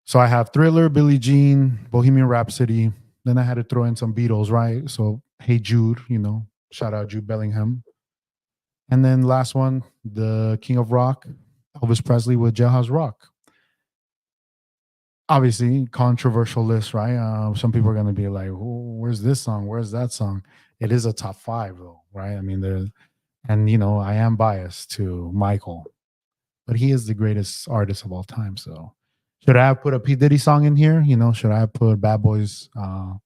So I have Thriller, Billie Jean, Bohemian Rhapsody. Then I had to throw in some Beatles, right? So Hey Jude, shout out Jude Bellingham. And then last one, the King of Rock, Elvis Presley with Jailhouse Rock. Obviously, controversial list, right? Some people are going to be like, "Oh, where's this song? Where's that song?" It is a top five, though, right? I mean, and I am biased to Michael, but he is the greatest artist of all time. So, should I have put a P Diddy song in here? Should I have put Bad Boys, nah,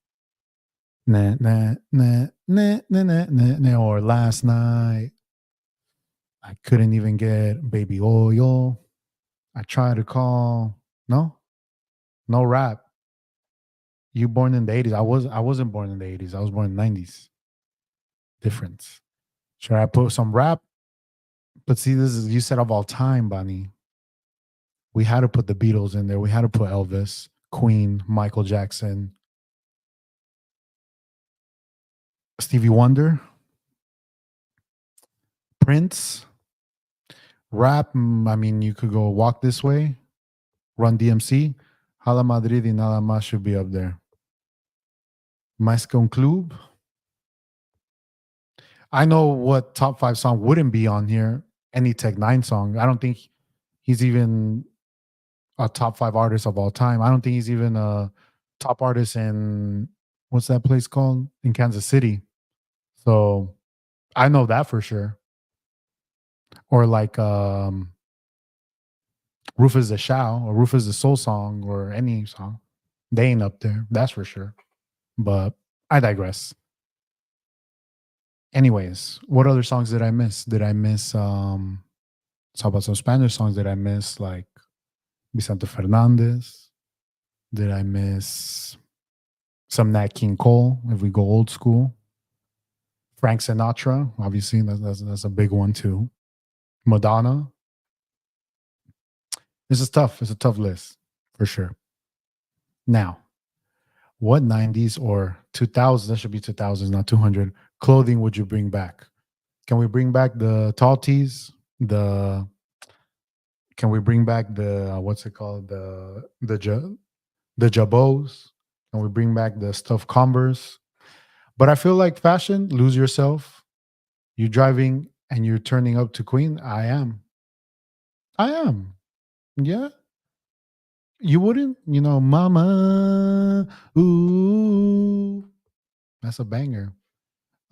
nah, nah, nah, nah, nah, nah, nah, or Last Night? I couldn't even get Baby Oil. I tried to call. No, no rap. You born in the 80s. I wasn't born in the 80s. I was born in the 90s. Difference. Should I put some rap? But see, this is you said of all time, Bunny. We had to put the Beatles in there. We had to put Elvis, Queen, Michael Jackson, Stevie Wonder, Prince, rap. I mean, you could go Walk This Way, Run DMC, Hala Madrid y Nada Más should be up there. Mais que un club. I know what top five song wouldn't be on here. Any Tech Nine song. I don't think he's even a top five artist of all time. I don't think he's even a top artist in what's that place called in Kansas City. So I know that for sure. Or like Rufus the Shao or Rufus the Soul Song or any song. They ain't up there. That's for sure. But I digress. Anyways, what other songs did I miss? Did I miss let's talk about some Spanish songs. Did I miss like Vicente Fernandez? Did I miss some Nat King Cole if we go old school? Frank Sinatra, obviously, that's a big one too. Madonna. This is tough. It's a tough list for sure. Now, what 90s or 2000s, that should be 2000s, not 200, clothing would you bring back? Can we bring back the tall tees? Can we bring back the what's it called? The jabots? Can we bring back the stuffed Converse? But I feel like fashion, lose yourself. You're driving and you're turning up to Queen. I am. I am. Yeah. You wouldn't? Mama. Ooh. That's a banger.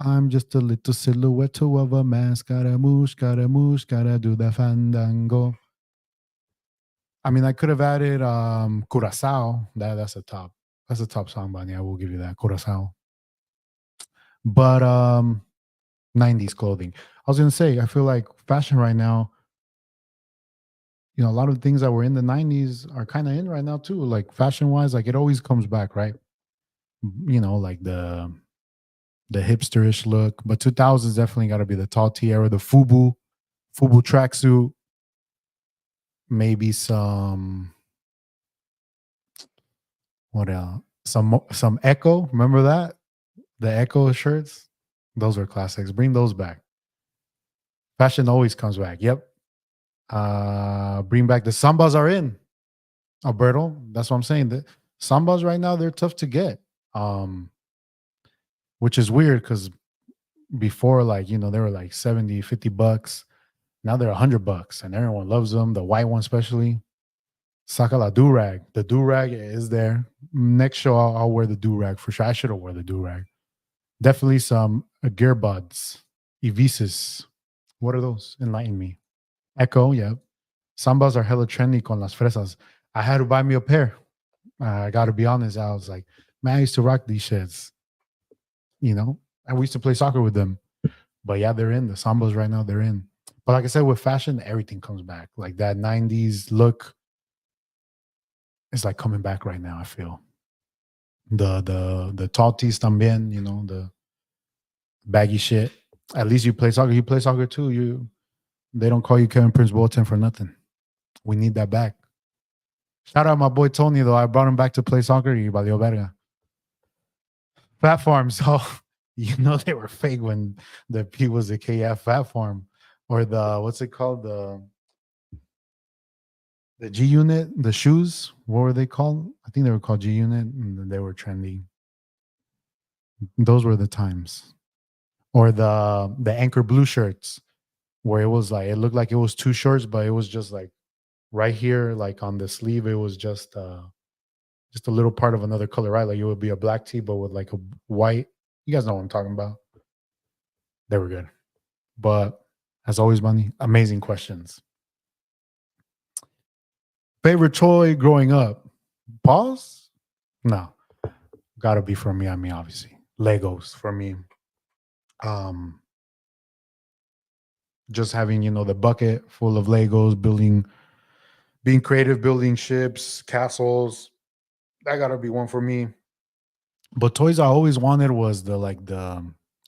I'm just a little silhouette of a man. Gotta do the fandango. I mean, I could have added Curacao. That's a top. That's a top song, Bunny. I will give you that. Curacao. But 90s clothing. I was gonna say, I feel like fashion right now, a lot of things that were in the 90s are kind of in right now too. Like fashion wise, like it always comes back, right? Like the hipsterish look. But 2000s definitely got to be the tall T era, the FUBU tracksuit, maybe some what else? Some Echo. Remember that? The Echo shirts. Those are classics. Bring those back. Fashion always comes back. Yep. Bring back the sambas are in. Alberto, that's what I'm saying. The sambas right now, they're tough to get. Which is weird because before, like, they were like 70, $50. Now they're $100 and everyone loves them. The white one, especially. Saca la do-rag. The do-rag is there. Next show, I'll wear the do-rag for sure. I should have worn the do-rag. Definitely some gearbuds. Evises. What are those? Enlighten me. Echo, yeah. Sambas are hella trendy con las fresas. I had to buy me a pair. I got to be honest. I was like, man, I used to rock these shits. And we used to play soccer with them. But yeah, they're in. The Sambas right now, they're in. But like I said, with fashion, everything comes back. Like that '90s look is like coming back right now. I feel the tall tees también. You know, the baggy shit. At least you play soccer. You play soccer too. You They don't call you Kevin Prince Boateng for nothing. We need that back. Shout out my boy Tony though. I brought him back to play soccer. Y valió verga. Fat Farm. So you know they were fake when the P was the KF Fat Farm or the what's it called the G Unit, the shoes. What were they called? I think they were called G Unit, and they were trendy. Those were the times. Or the Anchor Blue shirts, where it was like it looked like it was two shirts, but it was just like right here, like on the sleeve, it was just a little part of another color, right? Like it would be a black tee, but with like a white. You guys know what I'm talking about. They were good. But as always, Bunny, amazing questions. Favorite toy growing up? Pause? No. Gotta be for me. I mean, obviously. Legos for me. Um, just having, the bucket full of Legos, being creative, building ships, castles. That gotta be one for me. But toys I always wanted was the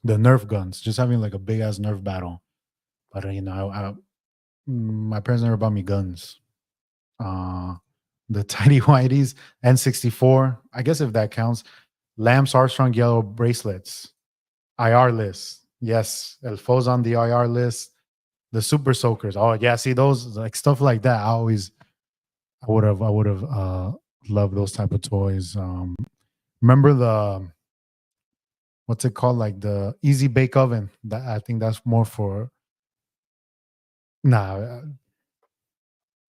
Nerf guns, just having like a big ass Nerf battle. But my parents never bought me guns. Uh, the Tiny Whiteys, N64. I guess if that counts. Lance Armstrong yellow bracelets, IR list. Yes, El Fo's on the IR list. The Super Soakers. Oh yeah, see those like stuff like that. I would have loved those type of toys. Remember the what's it called, like the Easy Bake Oven? That I think that's more for nah.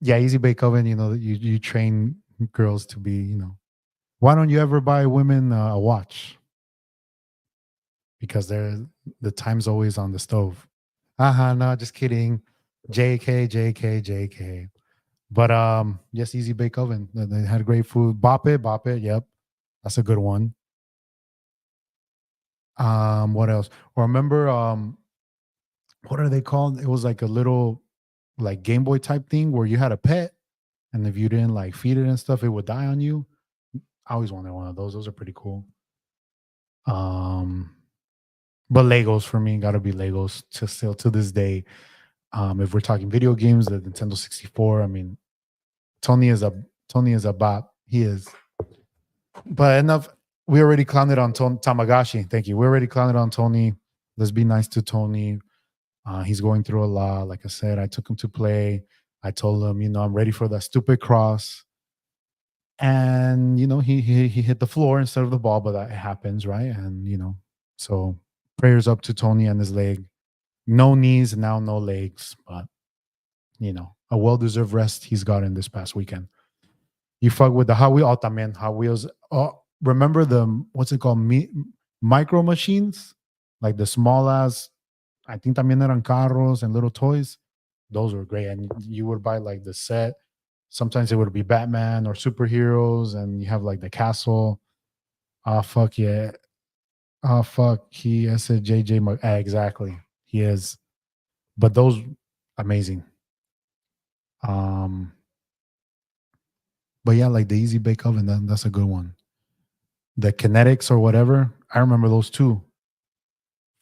Yeah, Easy Bake Oven. You train girls to be. Why don't you ever buy women a watch? Because the time's always on the stove. No, just kidding. JK, JK, JK. But yes, Easy Bake Oven. They had great food. Bop it. Yep, that's a good one. What else? Or remember what are they called? It was like a little like Game Boy type thing where you had a pet, and if you didn't like feed it and stuff, it would die on you. I always wanted one of those. Those are pretty cool. Um, but Legos for me gotta be Legos to still to this day. If we're talking video games, the Nintendo 64. I mean, Tony is a Tony is a bot. He is. But enough. We already clowned it on Tamagashi. Thank you. We already clowned it on Tony. Let's be nice to Tony. He's going through a lot. Like I said, I took him to play. I told him, I'm ready for that stupid cross. And he hit the floor instead of the ball, but that happens, right? And so prayers up to Tony and his leg. No knees, now no legs, but a well-deserved rest he's gotten this past weekend. You fuck with the Hot Wheel, oh, también, Hot Wheels. Oh, remember the what's it called? Micro machines, like the small ass. I think también eran carros and little toys. Those were great, and you would buy like the set. Sometimes it would be Batman or superheroes, and you have like the castle. Ah, fuck yeah. Ah, fuck. I said JJ. Exactly. He is. But those amazing. Um, but yeah, like the Easy Bake Oven, that's a good one. The Kinetics or whatever. I remember those two.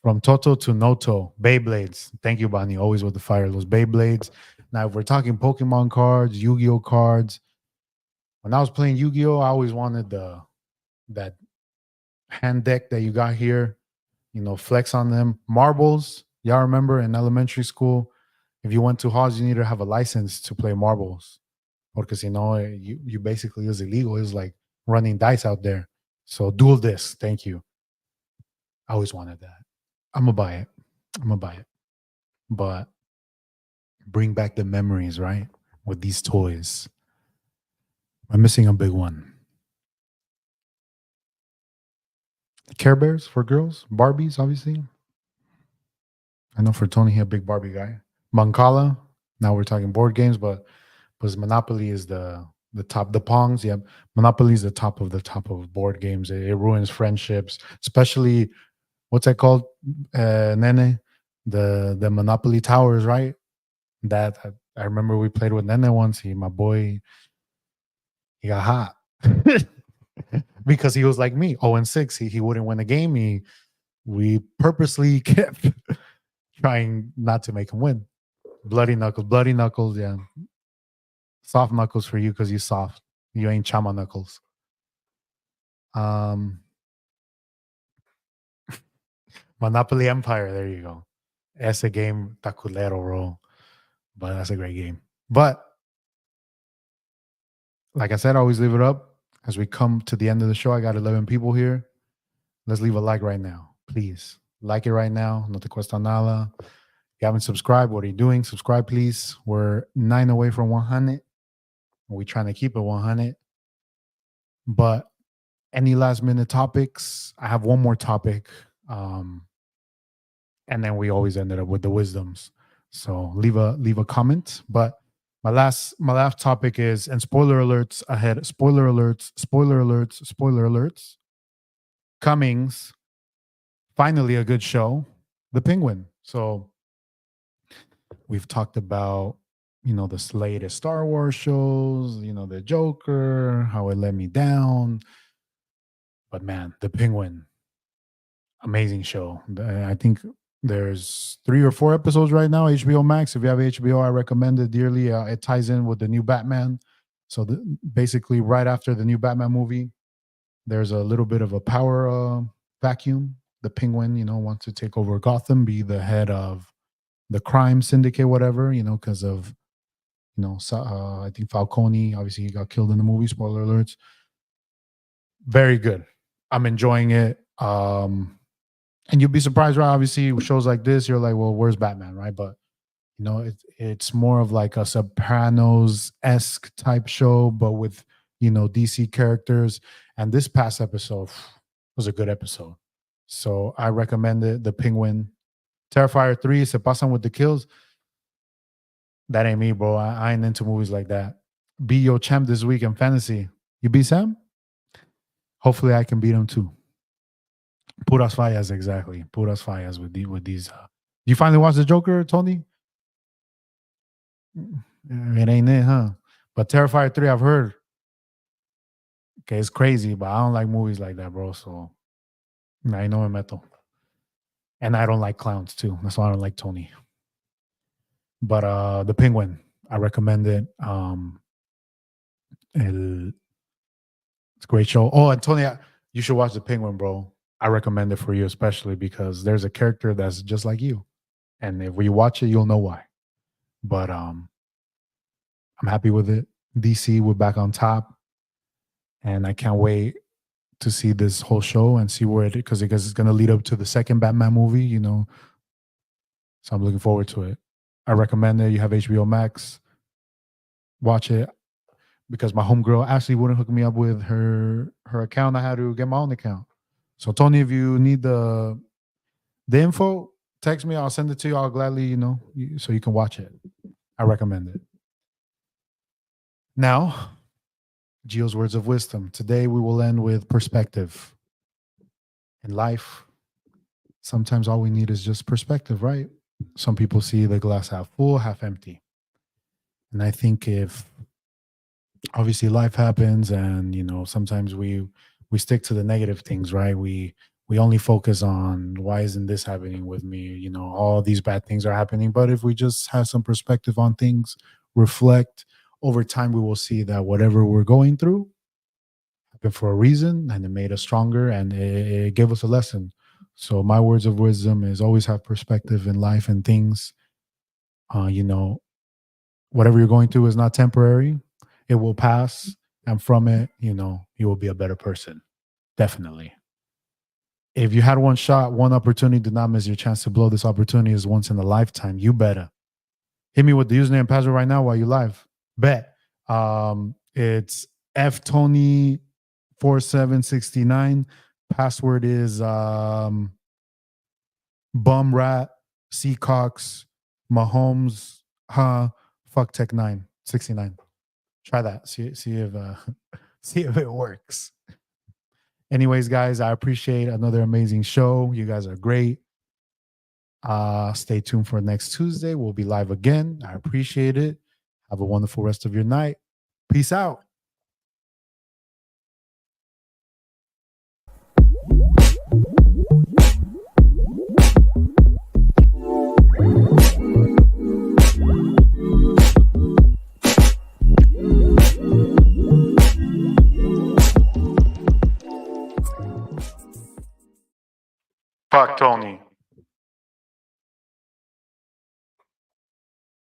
From Toto to Noto, Beyblades. Thank you, Bonnie. Always with the fire. Those Beyblades. Now, if we're talking Pokemon cards, Yu-Gi-Oh cards, when I was playing Yu-Gi-Oh, I always wanted that hand deck that you got here. Flex on them. Marbles. Y'all remember in elementary school, if you went to halls, you need to have a license to play marbles. Because you basically is illegal. It's like running dice out there. So dual disc. Thank you. I always wanted that. I'm gonna buy it. But bring back the memories, right? With these toys. I'm missing a big one. Care Bears for girls, Barbies, obviously. I know for Tony, he a big Barbie guy. Mancala. Now we're talking board games, but because Monopoly is the top. The Pongs, yeah. Monopoly is the top of board games. It ruins friendships, especially what's that called? Nene, the Monopoly towers, right? That I remember we played with Nene once. My boy, he got hot because he was like me, 0-6. He wouldn't win a game. We purposely kept trying not to make him win. Bloody knuckles, yeah. Soft knuckles for you because you soft. You ain't chama knuckles. Um, Monopoly Empire. There you go. That's a game taculero, bro. But that's a great game. But like I said, I always leave it up as we come to the end of the show. I got 11 people here. Let's leave a like right now, please. Like it right now. No te cuesta nada. If you haven't subscribed, what are you doing? Subscribe, please. We're 9 away from 100. We're trying to keep it 100. But any last minute topics? I have one more topic. And then we always ended up with the wisdoms. So leave a comment. But my last topic is, and spoiler alerts ahead. Spoiler alerts. Spoiler alerts. Spoiler alerts. Cummings, finally a good show. The Penguin. So we've talked about the latest Star Wars shows. The Joker, how it let me down. But man, The Penguin, amazing show. I think there's 3 or 4 episodes right now. HBO Max. If you have HBO, I recommend it dearly. It ties in with the new Batman. So basically, right after the new Batman movie, there's a little bit of a power vacuum. The Penguin, wants to take over Gotham, be the head of the crime syndicate, whatever. Because of I think Falcone. Obviously, he got killed in the movie. Spoiler alerts. Very good. I'm enjoying it. And you'd be surprised, right? Obviously, with shows like this, you're like, well, where's Batman, right? But it's more of like a Sopranos esque type show, but with DC characters. And this past episode was a good episode, so I recommend it. The Penguin, Terrifier 3, Se pasan with the kills. That ain't me, bro. I ain't into movies like that. Be your champ this week in fantasy. You beat Sam? Hopefully, I can beat him too. Puras fallas, exactly. Puras fallas with these. You finally watched the Joker, Tony? It ain't it, huh? But Terrifier 3, I've heard. Okay, it's crazy, but I don't like movies like that, bro. So I know meto. And I don't like clowns too. That's why I don't like Tony. But The Penguin, I recommend it. It's a great show. Oh, and Tony, you should watch The Penguin, bro. I recommend it for you, especially because there's a character that's just like you. And if we watch it, you'll know why. But I'm happy with it. DC, we're back on top. And I can't wait to see this whole show and see where because it's going to lead up to the second Batman movie, So I'm looking forward to it. I recommend it. You have HBO Max. Watch it because my homegirl Ashley wouldn't hook me up with her account. I had to get my own account. So Tony, if you need the info, text me. I'll send it to you. I'll gladly, so you can watch it. I recommend it. Now, Gio's words of wisdom. Today we will end with perspective. In life, sometimes all we need is just perspective, right? Some people see the glass half full, half empty. And I think if obviously life happens and sometimes we stick to the negative things, right? We only focus on why isn't this happening with me? All these bad things are happening. But if we just have some perspective on things, reflect, over time we will see that whatever we're going through happened for a reason and it made us stronger and it gave us a lesson. So my words of wisdom is always have perspective in life and things. Whatever you're going through is not temporary. It will pass. And from it, you will be a better person. Definitely. If you had one shot, one opportunity, do not miss your chance to blow. This opportunity is once in a lifetime. You better hit me with the username and password right now while you live. Bet. It's ftony4769. Password is bumrat Seacox Mahomes fuck tech 969. Try that. See if see if it works. Anyways, guys, I appreciate another amazing show. You guys are great. Stay tuned for next Tuesday. We'll be live again. I appreciate it. Have a wonderful rest of your night. Peace out. Fuck Tony.